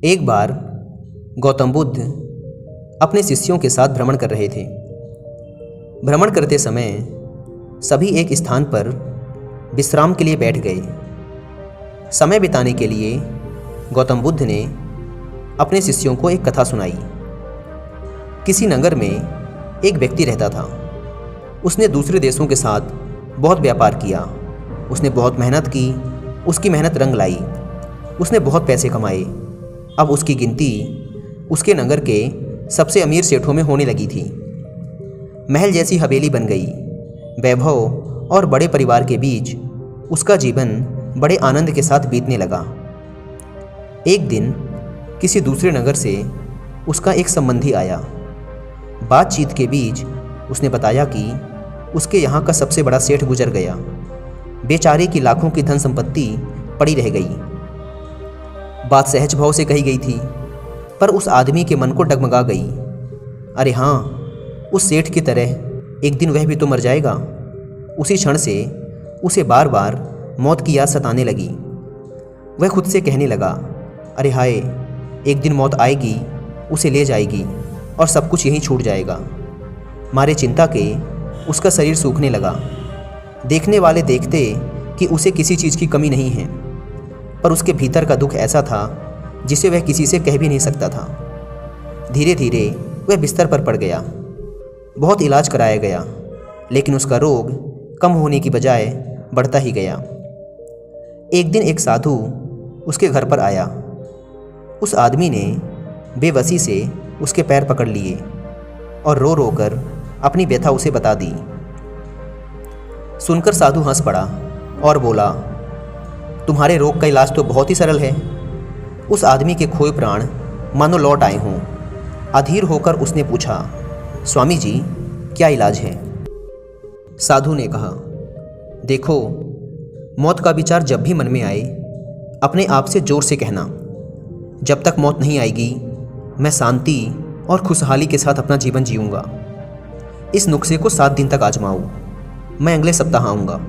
एक बार गौतम बुद्ध अपने शिष्यों के साथ भ्रमण कर रहे थे। भ्रमण करते समय सभी एक स्थान पर विश्राम के लिए बैठ गए। समय बिताने के लिए गौतम बुद्ध ने अपने शिष्यों को एक कथा सुनाई। किसी नगर में एक व्यक्ति रहता था। उसने दूसरे देशों के साथ बहुत व्यापार किया। उसने बहुत मेहनत की। उसकी मेहनत रंग लाई। उसने बहुत पैसे कमाए। अब उसकी गिनती उसके नगर के सबसे अमीर सेठों में होने लगी थी। महल जैसी हवेली बन गई। वैभव और बड़े परिवार के बीच उसका जीवन बड़े आनंद के साथ बीतने लगा। एक दिन किसी दूसरे नगर से उसका एक संबंधी आया। बातचीत के बीच उसने बताया कि उसके यहाँ का सबसे बड़ा सेठ गुजर गया। बेचारे की लाखों की धन संपत्ति पड़ी रह गई। बात सहज भाव से कही गई थी, पर उस आदमी के मन को डगमगा गई। अरे हाँ, उस सेठ की तरह एक दिन वह भी तो मर जाएगा। उसी क्षण से उसे बार बार मौत की याद सताने लगी। वह खुद से कहने लगा, अरे हाय, एक दिन मौत आएगी, उसे ले जाएगी और सब कुछ यहीं छूट जाएगा। मारे चिंता के उसका शरीर सूखने लगा। देखने वाले देखते कि उसे किसी चीज़ की कमी नहीं है, पर उसके भीतर का दुख ऐसा था जिसे वह किसी से कह भी नहीं सकता था। धीरे धीरे वह बिस्तर पर पड़ गया। बहुत इलाज कराया गया, लेकिन उसका रोग कम होने की बजाय बढ़ता ही गया। एक दिन एक साधु उसके घर पर आया। उस आदमी ने बेबसी से उसके पैर पकड़ लिए और रो रो कर अपनी व्यथा उसे बता दी। सुनकर साधु हंस पड़ा और बोला, तुम्हारे रोग का इलाज तो बहुत ही सरल है। उस आदमी के खोए प्राण मानो लौट आए हों। अधीर होकर उसने पूछा, स्वामी जी, क्या इलाज है? साधु ने कहा, देखो, मौत का विचार जब भी मन में आए, अपने आप से जोर से कहना, जब तक मौत नहीं आएगी मैं शांति और खुशहाली के साथ अपना जीवन जीऊँगा। इस नुस्खे को 7 दिन तक आजमाओ। मैं अगले सप्ताह आऊँगा।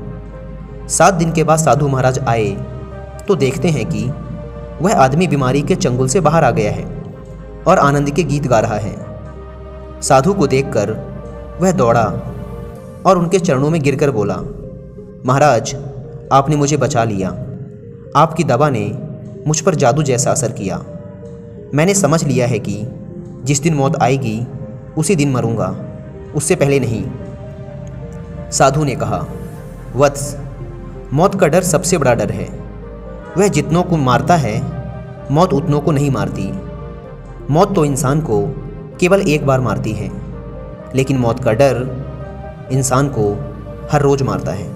7 दिन के बाद साधु महाराज आए तो देखते हैं कि वह आदमी बीमारी के चंगुल से बाहर आ गया है और आनंद के गीत गा रहा है। साधु को देखकर वह दौड़ा और उनके चरणों में गिरकर बोला, महाराज, आपने मुझे बचा लिया। आपकी दवा ने मुझ पर जादू जैसा असर किया। मैंने समझ लिया है कि जिस दिन मौत आएगी उसी दिन मरूंगा, उससे पहले नहीं। साधु ने कहा, वत्स, मौत का डर सबसे बड़ा डर है। वह जितनों को मारता है, मौत उतनों को नहीं मारती। मौत तो इंसान को केवल एक बार मारती है, लेकिन मौत का डर इंसान को हर रोज़ मारता है।